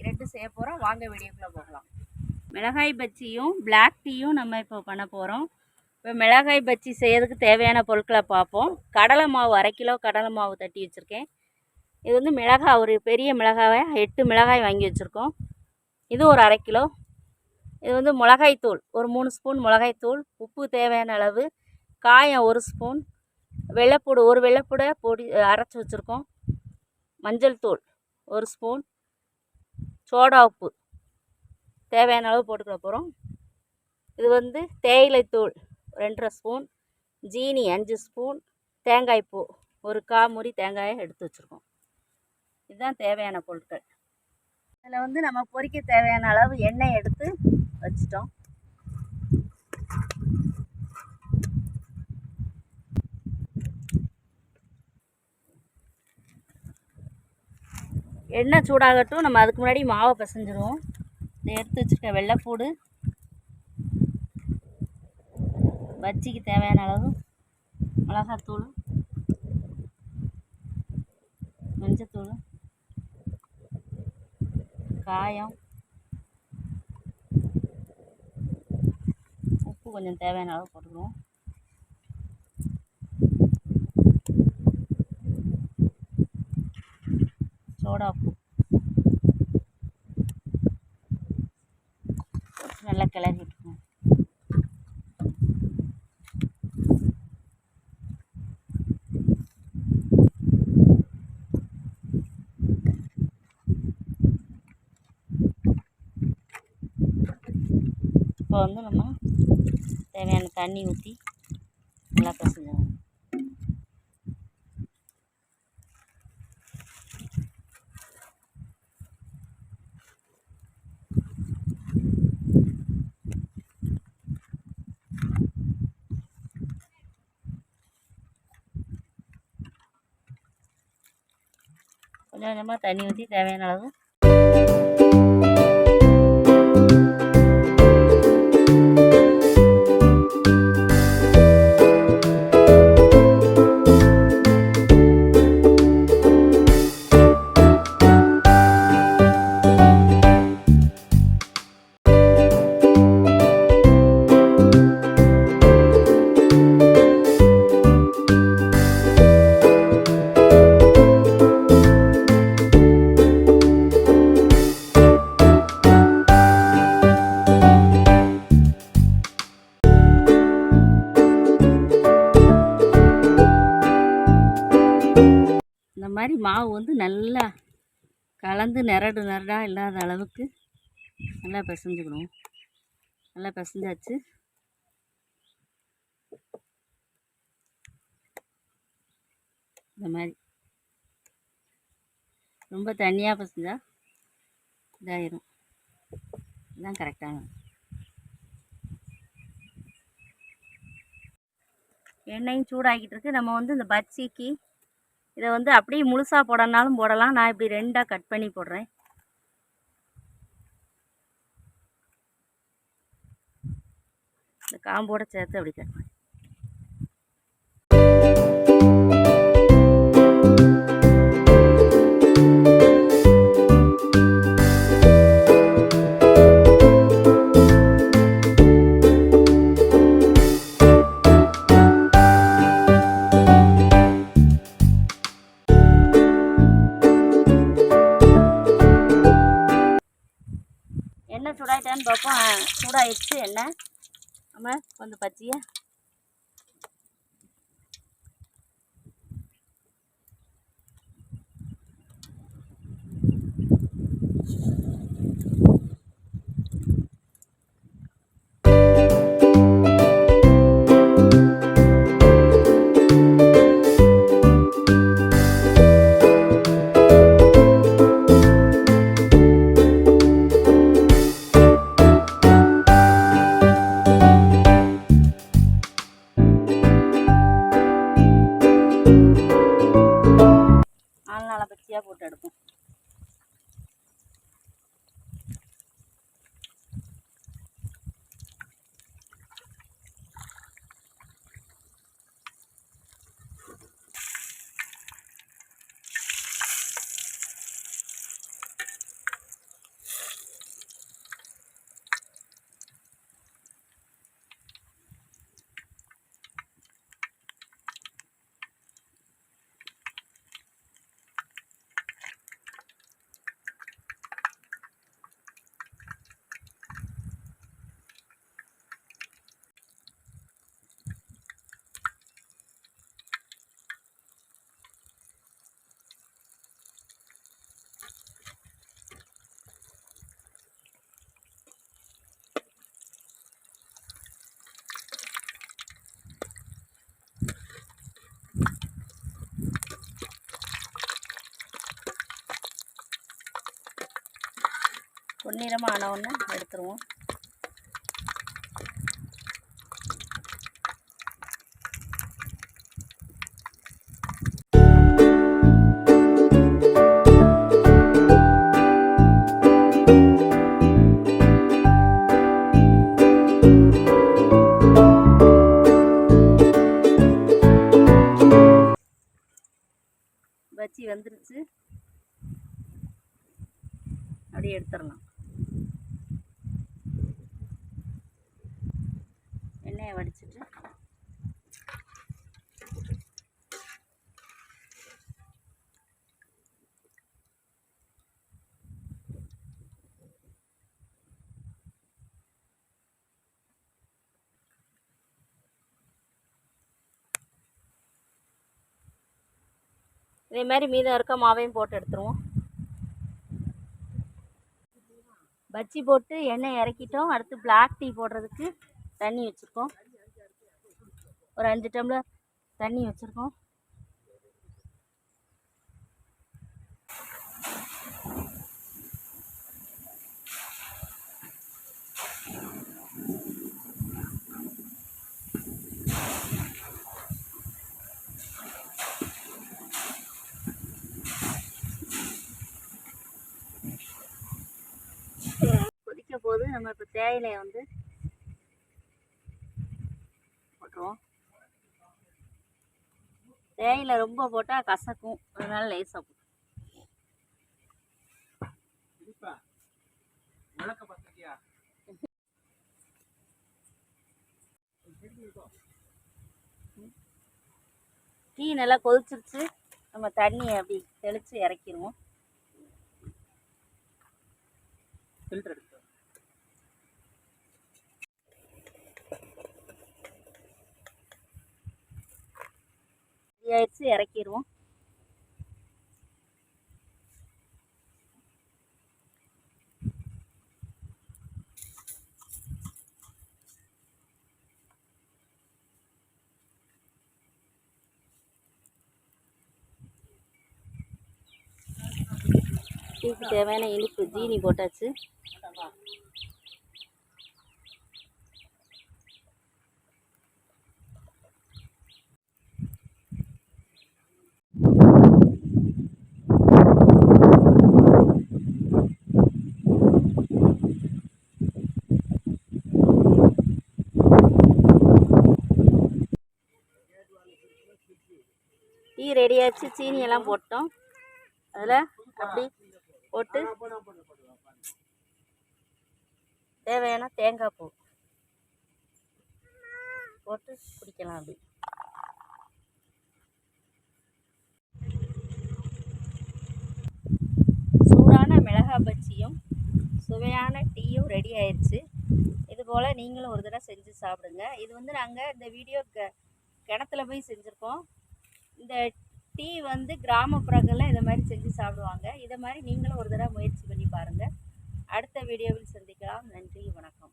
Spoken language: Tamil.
2 செய்ய போகிறோம். வாங்க வீடியோக்குள்ளே போகலாம். மிளகாய் பஜ்ஜியும் பிளாக் டீயும் நம்ம இப்போ பண்ண போகிறோம். இப்போ மிளகாய் பஜ்ஜி செய்யறதுக்கு தேவையான பொருட்களை பார்ப்போம். கடலை மாவு 1/2 கிலோ கடலை மாவு தட்டி வச்சுருக்கேன். இது வந்து மிளகாய், ஒரு பெரிய மிளகாவை 8 மிளகாய் வாங்கி வச்சுருக்கோம். இது ஒரு 1/2 கிலோ. இது வந்து மிளகாய்த்தூள் ஒரு 3 ஸ்பூன் மிளகாய்த்தூள், உப்பு தேவையான அளவு, காயம் 1 ஸ்பூன், வெள்ளைப்பூடு ஒரு வெள்ளைப்பூடை பொடி அரைச்சி வச்சுருக்கோம், மஞ்சள் தூள் 1 ஸ்பூன், சோடா உப்பு தேவையான அளவு போட்டுக்கிற போகிறோம். இது வந்து தேயிலைத்தூள் 2.5 ஸ்பூன், ஜீனி 5 ஸ்பூன், தேங்காய் பூ ஒரு 1/4 மூடி தேங்காயை எடுத்து வச்சுருக்கோம். இதுதான் தேவையான பொருட்கள். இதில் வந்து நம்ம பொரிக்க தேவையான அளவு எண்ணெய் எடுத்து வச்சிட்டோம். எண்ணெய் சூடாகட்டும். நம்ம அதுக்கு முன்னாடி மாவை பிசைஞ்சிடுவோம். இதை எடுத்து வச்சுருக்க வெள்ளைப்பூடு, பஜ்ஜிக்கு தேவையான அளவு மிளகாத்தூள், மஞ்சத்தூள், காயம், உப்பு கொஞ்சம் தேவையான அளவு போட்டுக்குவோம். சோடா உப்பு நல்லா கிளறி விட்டுக்குவோம். இப்போ வந்து நம்ம தேவையான தண்ணி ஊற்றி நல்லா பிசைஞ்சிடுவோம். கொஞ்சம் கொஞ்சமாக தண்ணி ஊற்றி தேவையான அளவு இந்த மாதிரி மாவு வந்து நல்லா கலந்து நெரடாக இல்லாத அளவுக்கு நல்லா பிசைஞ்சுக்கணும். நல்லா பிசைஞ்சாச்சு. இந்த மாதிரி ரொம்ப தண்ணியாக பிசைஞ்சா இதாயிரும். இதுதான் கரெக்டான. எண்ணெயும் சூடாகிட்டு இருக்கு. நம்ம வந்து இந்த பஜ்ஜிக்கு இதை வந்து அப்படியே முழுசாக போடனாலும் போடலாம். நான் இப்படி 2ஆக கட் பண்ணி போடுறேன். இந்த காம்போட சேர்த்து அப்படி கட் பண்ணி எண்ணெய் சூடாயிட்டான்னு பார்ப்போம். சூடாயிடுச்சு எண்ணெய். நம்ம கொஞ்சம் பஜ்ஜியை பொன்னிறமாக ஆனவுடனே எடுத்துருவோம். பஜ்ஜி வந்துருச்சு, அப்படியே எடுத்துடலாம். எண்ணெயை வடிச்சிட்டு இதே மாதிரி மீதம் இருக்க மாவையும் போட்டு எடுத்துருவோம். பஜ்ஜி போட்டு எண்ணெய் இறக்கிட்டோம். அடுத்து பிளாக் டீ போடுறதுக்கு தண்ணி வச்சுருக்கோம். ஒரு 5 டம்ளர் தண்ணி வச்சுருக்கோம். கொதிக்க போது நம்ம இப்போ தேயிலையை வந்து போட்டுருவோம். தேயிலை ரொம்ப போட்டால் கசக்கும், அதனால லேசாக போட்டு டீ நல்லா கொதிச்சிருச்சு. நம்ம தண்ணியை அப்படி தெளித்து இறக்கிடுவோம். ஆயிடுச்சு, இறக்கிடுவோம். டீக்கு தேவையான இனிப்பு ஜீனி போட்டாச்சு. டீ ரெடி ஆச்சு. சீனி எல்லாம் போட்டோம். அதில் அப்படி போட்டு தேவையான தேங்காய் பூ போட்டு குடிக்கலாம். அப்படி சூடான மிளகாய் பஜ்ஜியும் சுவையான டீயும் ரெடி ஆயிடுச்சு. இதுபோல் நீங்களும் ஒரு தடவை செஞ்சு சாப்பிடுங்க. இது வந்து நாங்கள் இந்த வீடியோ கிணத்துல போய் செஞ்சுருக்கோம். இந்த டீ வந்து கிராமப்புறங்களில் இதை மாதிரி செஞ்சு சாப்பிடுவாங்க. இதை மாதிரி நீங்களும் ஒரு தடவை முயற்சி பண்ணி பாருங்கள். அடுத்த வீடியோவில் சந்திக்கலாம். நன்றி, வணக்கம்.